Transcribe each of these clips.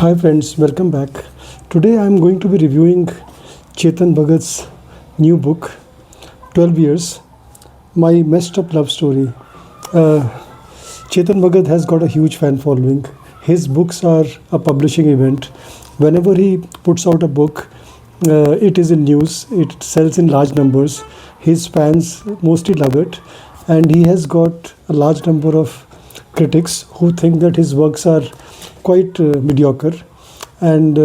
Hi friends, welcome back. Today I am going to be reviewing Chetan Bhagat's new book, 12 Years, My Messed Up Love Story. Uh, Chetan Bhagat has got a huge fan following. His books are a publishing event. Whenever he puts out a book, it is in news, it sells in large numbers. His fans mostly love it, and he has got a large number of critics who think that his works are quite mediocre. And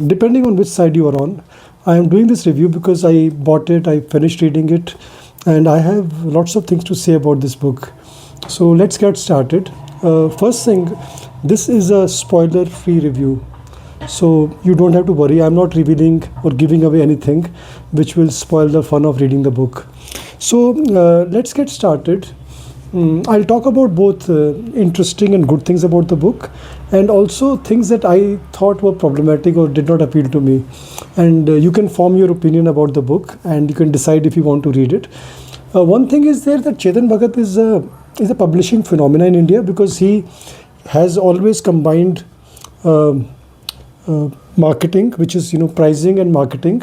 depending on which side you are on, I am doing this review because I bought it, I finished reading it, and I have lots of things to say about this book. So let's get started. First thing, this is a spoiler free review. So you don't have to worry, I'm not revealing or giving away anything which will spoil the fun of reading the book. So let's get started. I'll talk about both interesting and good things about the book, and also things that I thought were problematic or did not appeal to me. And you can form your opinion about the book, and you can decide if you want to read it. One thing is there that Chetan Bhagat is a publishing phenomena in India because he has always combined um marketing, which is pricing and marketing,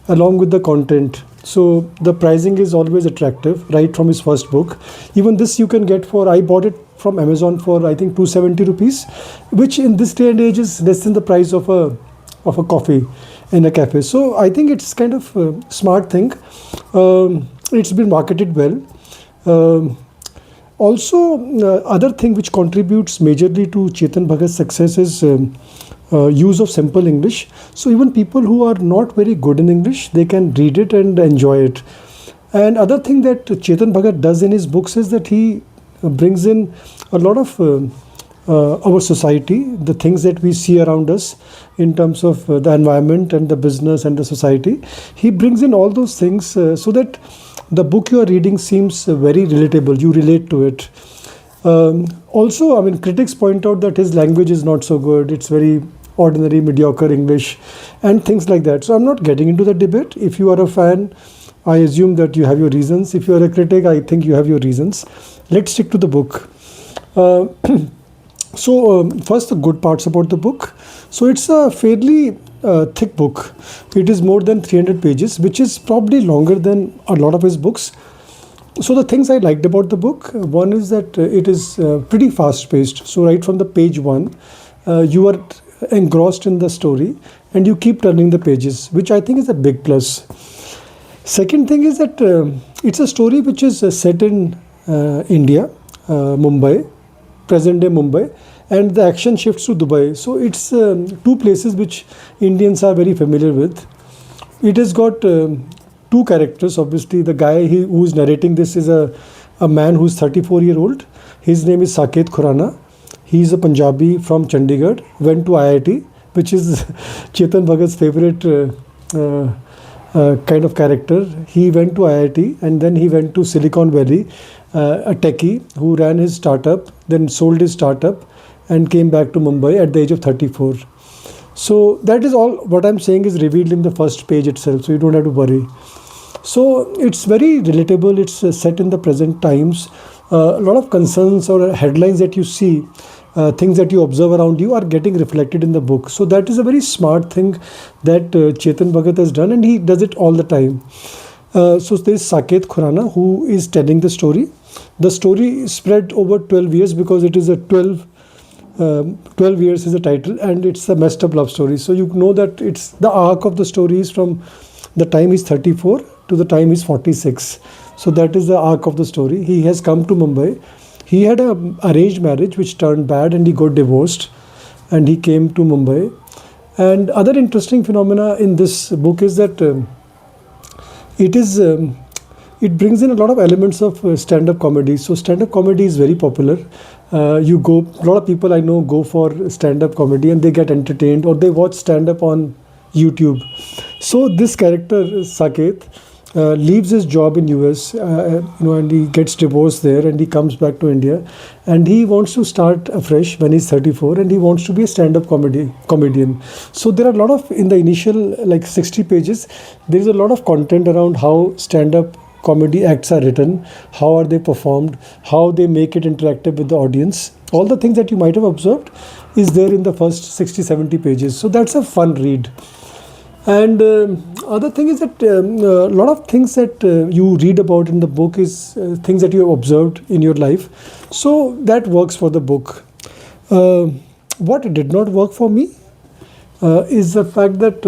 along with the content. So the pricing is always attractive right from his first book. Even this you can get for, I bought it from Amazon for I think 270 rupees, which in this day and age is less than the price of a coffee in a cafe. So I think it's kind of a smart thing. It's been marketed well. Um, Also, other thing which contributes majorly to Chetan Bhagat's success is use of simple English. So even people who are not very good in English, they can read it and enjoy it. And other thing that Chetan Bhagat does in his books is that he brings in a lot of our society, the things that we see around us in terms of the environment and the business and the society. He brings in all those things so that the book you are reading seems very relatable. You relate to it. Also, I mean, critics point out that his language is not so good. It's very ordinary, mediocre English, and things like that. So I'm not getting into the debate. If you are a fan, I assume that you have your reasons. If you are a critic, I think you have your reasons. Let's stick to the book. Uh, First, the good parts about the book. So it's a fairly thick book. It is more than 300 pages, which is probably longer than a lot of his books. So the things I liked about the book, one is that it is pretty fast paced. So right from the page one, you are engrossed in the story and you keep turning the pages, which I think is a big plus. Second thing is that it's a story which is set in India, Mumbai, present day Mumbai, and the action shifts to Dubai. So it's two places which Indians are very familiar with. It has got two characters. Obviously, the guy who is narrating this is a man who's 34-year-old. His name is Saket Khurana. He's a Punjabi from Chandigarh, went to IIT, which is Chetan Bhagat's favorite kind of character. He went to IIT and then he went to Silicon Valley, a techie who ran his startup, then sold his startup and came back to Mumbai at the age of 34. So that is all what I'm saying is revealed in the first page itself, so you don't have to worry. So it's very relatable, it's set in the present times. A lot of concerns or headlines that you see, things that you observe around you are getting reflected in the book. So that is a very smart thing that Chetan Bhagat has done, and he does it all the time. So there is Saket Khurana who is telling the story. The story is spread over 12 years because it is a 12 years is the title, and it's a messed up love story. So you know that it's the arc of the story is from the time he's 34 to the time he's 46. So that is the arc of the story. He has come to Mumbai. He had a arranged marriage which turned bad and he got divorced and he came to Mumbai. And other interesting phenomena in this book is that it brings in a lot of elements of stand-up comedy. So stand-up comedy is very popular. A lot of people I know go for stand-up comedy and they get entertained, or they watch stand-up on YouTube. So this character Saket leaves his job in US, and he gets divorced there and he comes back to India, and he wants to start afresh when he's 34, and he wants to be a stand-up comedian. So there are a lot of, in the initial like 60 pages, there is a lot of content around how stand-up comedy acts are written, how are they performed, how they make it interactive with the audience, all the things that you might have observed is there in the first 60, 70 pages. So that's a fun read. And other thing is that a lot of things that you read about in the book is things that you have observed in your life. So that works for the book. What did not work for me is the fact that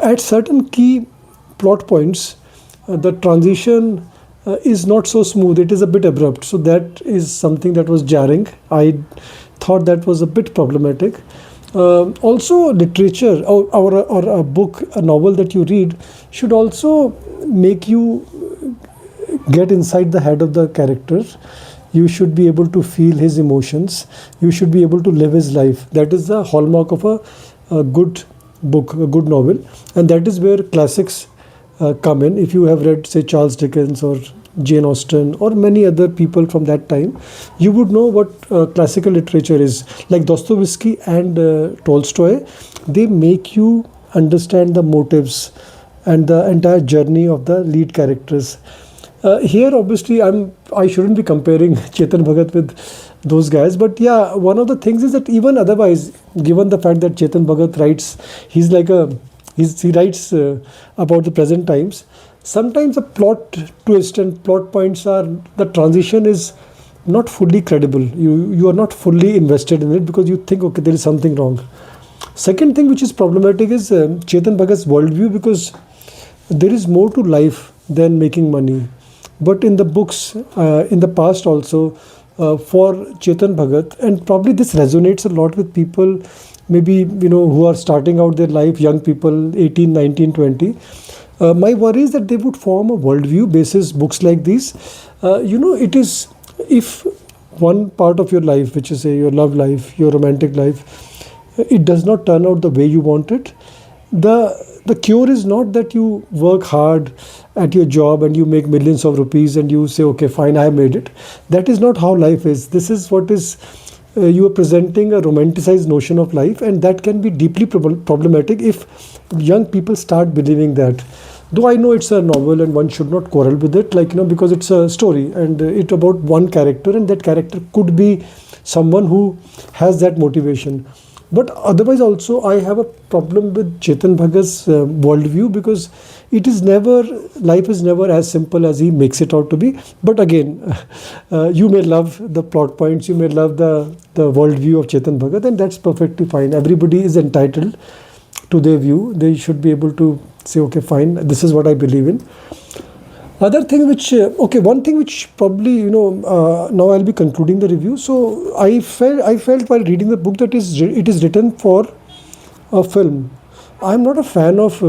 at certain key plot points, the transition is not so smooth. It is a bit abrupt. So that is something that was jarring. I thought that was a bit problematic. Also, literature or a book, a novel that you read should also make you get inside the head of the character. You should be able to feel his emotions. You should be able to live his life. That is the hallmark of a good book, a good novel. And that is where classics come in. If you have read, say, Charles Dickens or Jane Austen or many other people from that time, you would know what classical literature is. Like Dostoevsky and Tolstoy, they make you understand the motives and the entire journey of the lead characters. Here, obviously, I shouldn't be comparing Chetan Bhagat with those guys, but yeah, one of the things is that even otherwise, given the fact that Chetan Bhagat writes, he writes about the present times. Sometimes a plot twist and plot points are, the transition is not fully credible. You are not fully invested in it because you think, okay, there is something wrong. Second thing which is problematic is Chetan Bhagat's worldview, because there is more to life than making money. But in the books, in the past also, for Chetan Bhagat, and probably this resonates a lot with people, maybe who are starting out their life, young people, 18, 19, 20. My worry is that they would form a worldview basis books like these. It is, if one part of your life, which is say your love life, your romantic life, it does not turn out the way you want it, the cure is not that you work hard at your job and you make millions of rupees and you say, okay, fine, I have made it. That is not how life is. This is what is, you are presenting a romanticized notion of life, and that can be deeply problematic if young people start believing that. Though I know it's a novel and one should not quarrel with it, because it's a story and it's about one character, and that character could be someone who has that motivation. But otherwise also I have a problem with Chetan Bhagat's worldview, because life is never as simple as he makes it out to be. But again, you may love the plot points, you may love the worldview of Chetan Bhagat, and that's perfectly fine. Everybody is entitled to their view. They should be able to say, okay, fine, this is what I believe in. Other thing one thing which probably, now I'll be concluding the review. So I felt while reading the book that it is written for a film. I'm not a fan of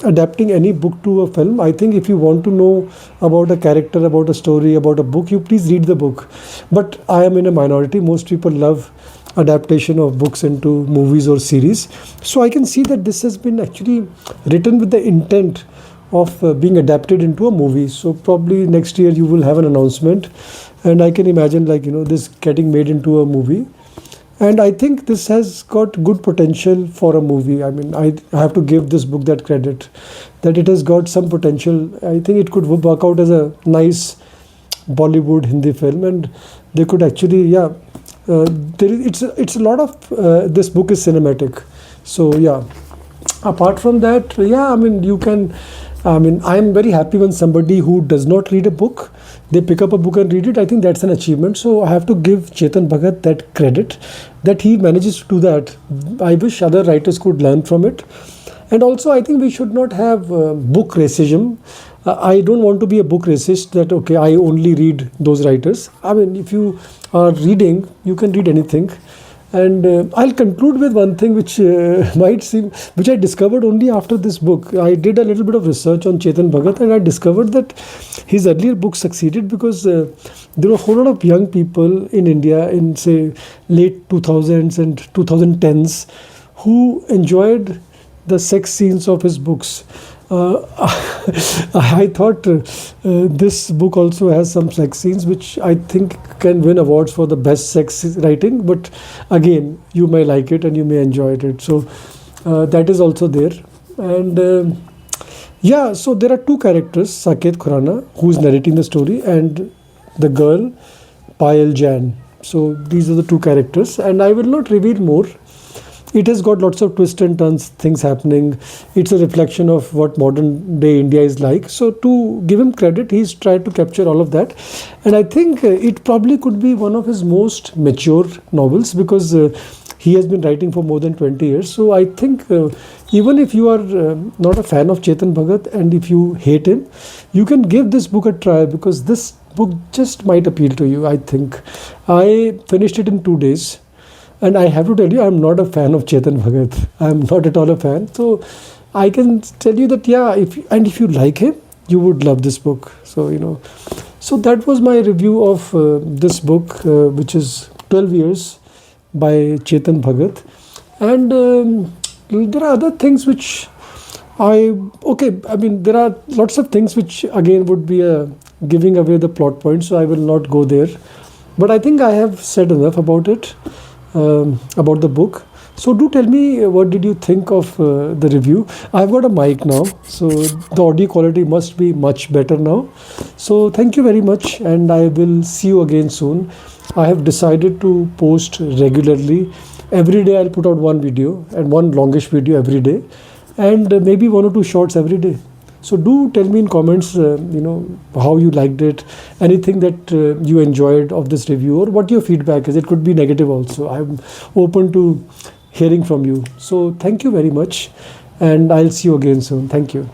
adapting any book to a film. I think if you want to know about a character, about a story, about a book, you please read the book. But I am in a minority. Most people love adaptation of books into movies or series. So I can see that this has been actually written with the intent of being adapted into a movie. So probably next year you will have an announcement, and I can imagine this getting made into a movie. And I think this has got good potential for a movie. I mean, I have to give this book that credit, that it has got some potential. I think it could work out as a nice Bollywood Hindi film, and they could actually, it's a lot of, this book is cinematic. So yeah, apart from that, I'm very happy when somebody who does not read a book, they pick up a book and read it. I think that's an achievement. So I have to give Chetan Bhagat that credit, that he manages to do that. I wish other writers could learn from it. And also, I think we should not have book racism. I don't want to be a book racist, that, okay, I only read those writers. I mean, if you are reading, you can read anything. And I'll conclude with one thing which which I discovered only after this book. I did a little bit of research on Chetan Bhagat, and I discovered that his earlier books succeeded because there were a whole lot of young people in India in, say, late 2000s and 2010s who enjoyed the sex scenes of his books. I thought this book also has some sex scenes which I think can win awards for the best sex writing, but again, you may like it and you may enjoy it. So that is also there. And so there are two characters, Saket Khurana, who is narrating the story, and the girl, Payal Jain. So these are the two characters, and I will not reveal more. It has got lots of twists and turns, things happening. It's a reflection of what modern day India is like. So to give him credit, he's tried to capture all of that, and I think it probably could be one of his most mature novels, because he has been writing for more than 20 years. So I think even if you are not a fan of Chetan Bhagat, and if you hate him, you can give this book a try, because this book just might appeal to you. I think I finished it in 2 days. And I have to tell you, I'm not a fan of Chetan Bhagat. I'm not at all a fan. So I can tell you that, yeah, if you like him, you would love this book. So, so that was my review of this book, which is 12 Years by Chetan Bhagat. And there are other things which I mean, there are lots of things which again would be giving away the plot point. So I will not go there. But I think I have said enough about it. About the book. So do tell me, what did you think of the review? I've got a mic now, so the audio quality must be much better now. So thank you very much, and I will see you again soon. I have decided to post regularly. Every day I'll put out one video, and one longish video every day, and maybe one or two shorts every day. So do tell me in comments, how you liked it, anything that you enjoyed of this review, or what your feedback is. It could be negative also. I'm open to hearing from you. So thank you very much, and I'll see you again soon. Thank you.